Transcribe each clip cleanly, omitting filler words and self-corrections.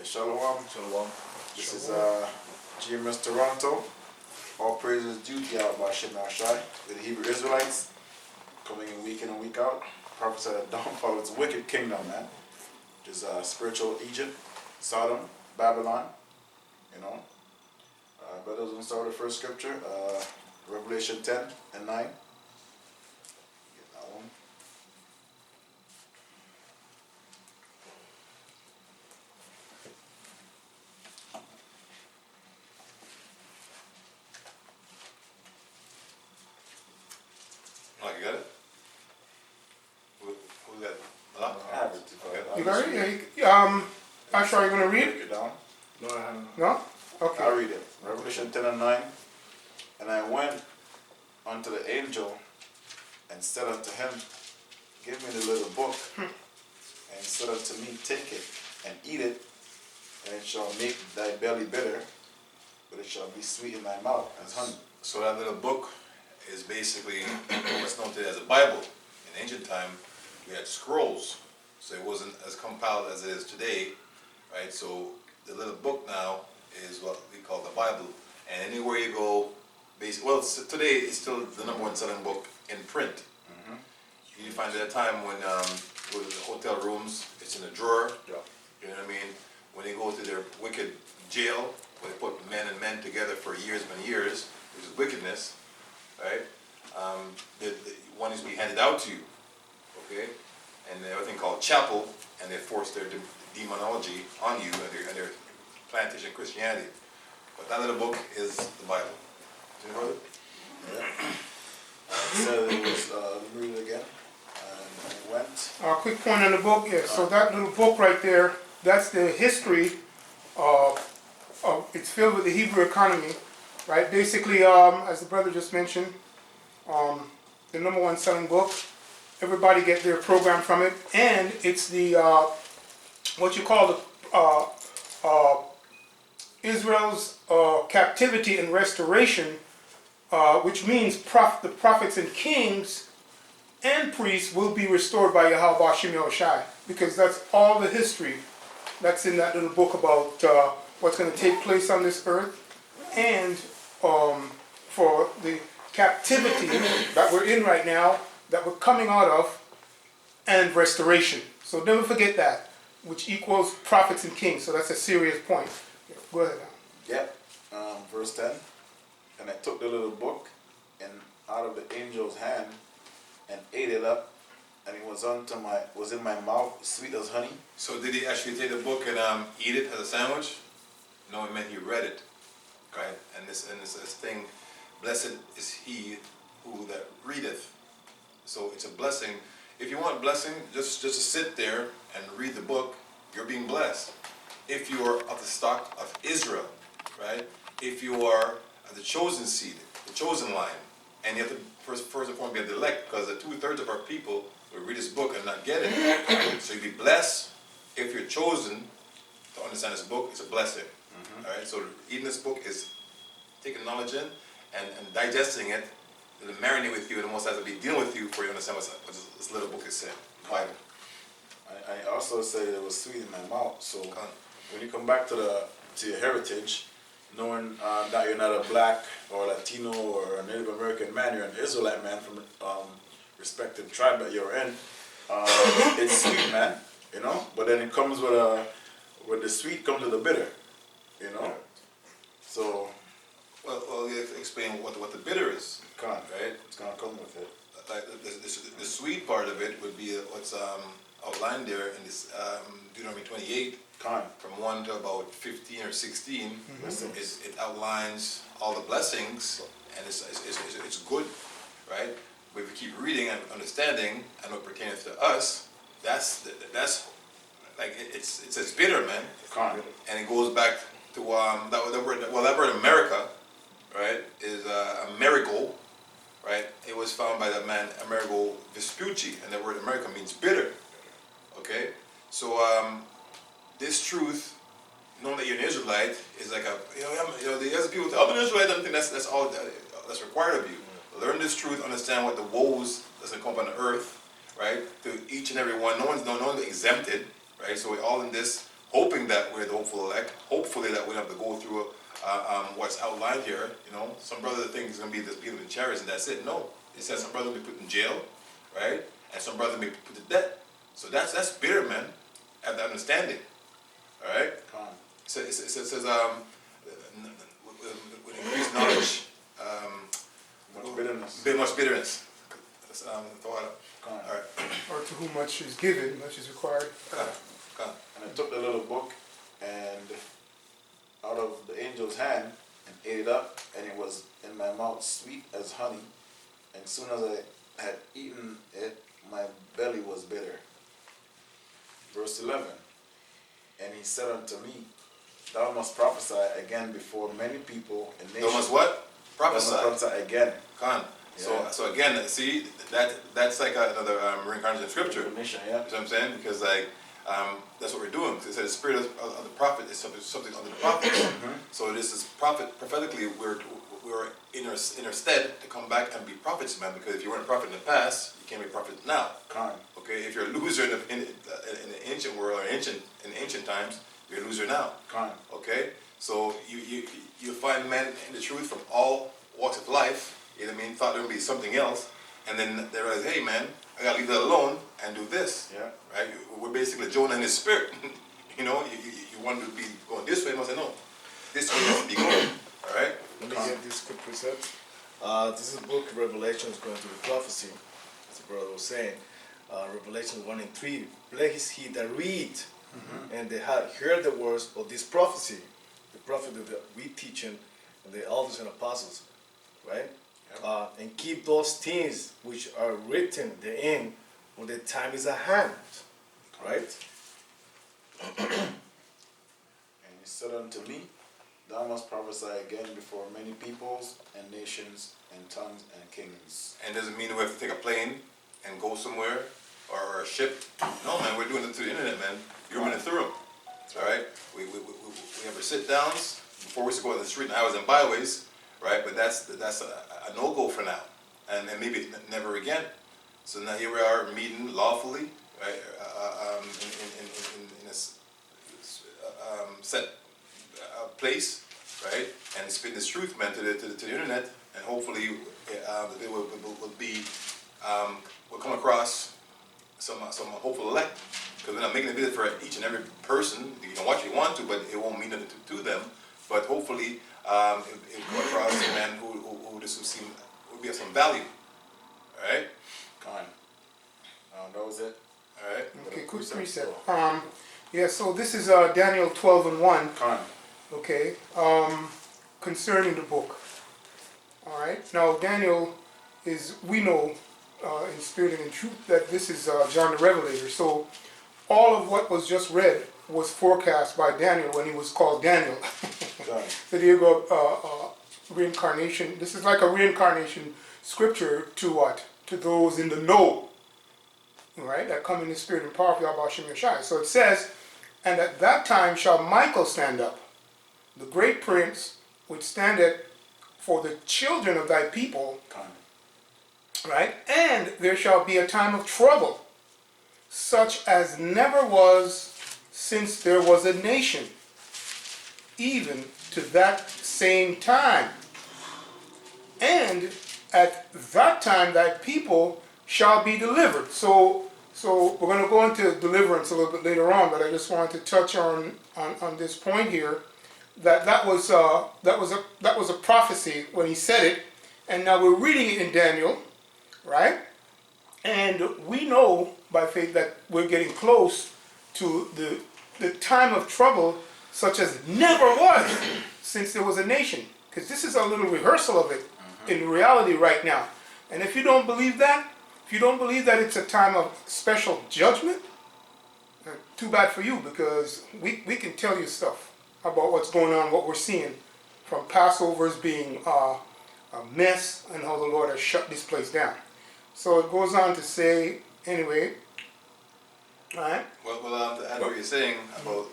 Shalom. Shalom. This is GMS Toronto. All praises due to Yahweh Shem Shai. With the Hebrew Israelites coming in and week out. Prophets of the downfall of its wicked kingdom, man. Which is spiritual Egypt, Sodom, Babylon. You know. Brothers, we'll start with the first scripture. Revelation 10 and 9. Get that one. Oh, you got it? Who got it? I have it. Okay. You got it? Yeah, Pastor, are you going to read Break it? it down. No, I haven't. No? Okay. I read it. Revelation 10 and 9. And I went unto the angel and said unto him, Give me the little book. And said unto me, Take it and eat it, and it shall make thy belly bitter, but it shall be sweet in thy mouth as honey. So that little book is basically what's known today as a Bible. In ancient time, we had scrolls, so it wasn't as compiled as it is today, right? So the little book now is what we call the Bible. And anywhere you go, today it's still the #1 selling book in print. You find at a time when go to the hotel rooms, it's in a drawer. Yeah. You know what I mean? When they go to their wicked jail, where they put men and men together for years and years, which is wickedness, right? The one is to be handed out to you, okay? And the other thing called chapel, and they force their demonology on you and their plantation Christianity. But that little book is the Bible. Do you know, brother? It said it was, let me read it again. And it went. Quick point on the book. Yeah, so that little book right there, that's the history of it's filled with the Hebrew economy, right? Basically, as the brother just mentioned, the #1 selling book. Everybody get their program from it, and it's the what you call the Israel's captivity and restoration, which means the prophets and kings and priests will be restored by Yahweh Shem Shai, because that's all the history that's in that little book about what's going to take place on this earth, and for the captivity that we're in right now, that we're coming out of, and restoration. So never forget that, which equals prophets and kings. So that's a serious point. Go ahead. Yep. Verse 10. And I took the little book and out of the angel's hand and ate it up, and it was in my mouth, sweet as honey. So did he actually take the book and eat it as a sandwich? No, it meant he read it, right? And this thing, blessed is he who that readeth. So it's a blessing. If you want blessing, just to sit there and read the book, you're being blessed. If you are of the stock of Israel, right? If you are of the chosen seed, the chosen line, and you have to first and foremost be of the elect, because the 2/3 of our people will read this book and not get it. So you'll be blessed if you're chosen to understand this book. It's a blessing. All right. So eating this book is taking knowledge in and digesting it. It'll marinate with you, and almost has to be dealing with you for you to understand what this little book is saying. Bible. I also said it was sweet in my mouth. So when you come back to your heritage, knowing that you're not a black or Latino or a Native American man, you're an Israelite man from respective tribe that you're in. It's sweet, man. You know. But then it comes with the sweet comes with the bitter. You know. So. Well, you have to explain what the bitter is. Right? It's gonna come with it. Like the sweet part of it would be what's outlined there in this Deuteronomy 28, from 1 to about 15 or 16. It outlines all the blessings, and it's good, right? But if we keep reading and understanding and what pertains to us, that's like it says bitter, man, and it goes back to that word America, right, is Amerigo. Right? It was found by that man Amerigo Vespucci, and the word America means bitter. Okay? So this truth, knowing that you're an Israelite, is like there's people say, I'm an Israelite, I don't think that's all that's required of you. Learn this truth, understand what the woes that's going to come upon the earth, right? To each and every one. No one's exempted, right? So we're all in this hoping that we're the hopeful elect, hopefully that we don't have to go through what's outlined here. You know, some brother thinks it's going to be this people in chariots and that's it. No, it says some brother will be put in jail, right? And some brother may be put to death. So that's bitter, man. Have that understanding, all right? So it says with increased knowledge, Much bitterness. much bitterness. All right. Or to whom much is given, much is required. Come. And I took the little book and out of the angel's hand and ate it up, and it was in my mouth sweet as honey. And as soon as I had eaten it, my belly was bitter. Verse 11. And he said unto me, Thou must prophesy again before many people and nations. Thou must what? Prophesy. Thou must prophesy again. Come. Yeah. So again, see that's like another reincarnation of scripture. Definition, You yeah. know what I'm saying? Because like that's what we're doing. It says the spirit of the prophet is something under the prophet. So this is prophetically we're in our stead to come back and be prophets, man. Because if you weren't a prophet in the past, you can't be a prophet now. Okay, if you're a loser in the ancient world or in ancient times, you're a loser now. Okay, so you find men in the truth from all walks of life. You know what I mean? Thought there would be something else, and then they realize, hey man, I gotta leave that alone and do this. Yeah. Right? We're basically Jonah and his spirit. You know, you want to be going this way, and I say no, this way has to be going. All right. Let me get this quick precept. This is book Revelations going to the prophecy, as the brother was saying. Revelation 1 and 3. Blessed is he that read, and they had heard the words of this prophecy, the prophet that we teaching, and the elders and apostles, right? And keep those things which are written therein, for the time is at hand, right? And he said unto me, Thou must prophesy again before many peoples and nations and tongues and kings. And doesn't mean we have to take a plane and go somewhere or a ship. No, man, we're doing it through the internet, man. You're running through them. All right? We have our sit downs before we used to go on the street and highways and byways, right? But that's a no-go for now, and maybe never again. So now here we are meeting lawfully, right? In a set place, right? And spitting this truth, man, to the internet, and hopefully it will come across some hopeful elect, because we're not making a video for each and every person. You can watch if you want to, but it won't mean nothing to them. But hopefully it will come across a man who this will be of some value. All right? That was it. All right? Okay, quick precept. Yeah, so this is Daniel 12 and 1. Okay, concerning the book. All right. Now Daniel we know in spirit and in truth that this is John the Revelator. So all of what was just read was forecast by Daniel when he was called Daniel. So there you go, reincarnation. This is like a reincarnation scripture to what? To those in the know, right? That come in the spirit and power of Yahweh Shem Yeshai. So it says, and at that time shall Michael stand up, the great prince, which standeth for the children of thy people, right? And there shall be a time of trouble, such as never was since there was a nation, even to that same time. And at that time thy people shall be delivered. So we're going to go into deliverance a little bit later on, but I just wanted to touch on this point here. That was a prophecy when he said it, and now we're reading it in Daniel, right? And we know by faith that we're getting close to the time of trouble, such as never was since there was a nation. Because this is a little rehearsal of it in reality right now. And if you don't believe that, if you don't believe that it's a time of special judgment, too bad for you, because we can tell you stuff about what's going on, what we're seeing, from Passovers being a mess and how the Lord has shut this place down. So it goes on to say, anyway, all right? Well, to add what you're saying about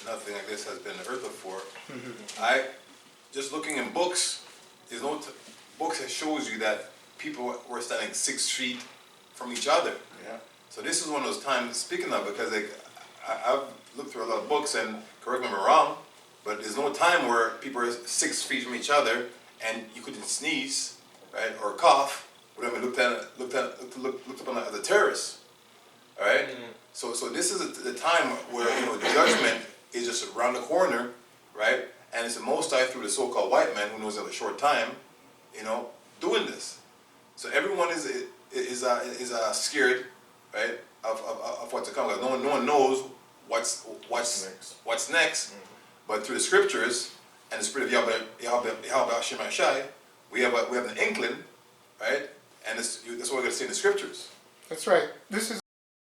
nothing like this has been heard before, I just looking in books, there's no books that shows you that people were standing 6 feet from each other. Yeah. So this is one of those times, speaking of, because I've look through a lot of books, and correct me if I'm wrong, but there's no time where people are 6 feet from each other and you couldn't sneeze, right, or cough without being looked upon as a terrorist, all right? So this is the time where, you know, judgment is just around the corner, right? And it's the Most High through the so-called white man who knows in a short time, you know, doing this. So everyone is scared, right, of what's to come. No one knows what's next. But through the scriptures and the spirit of Yahweh Shem Shai, we have an inkling, right? And that's what we're going to see in the scriptures. That's right. This is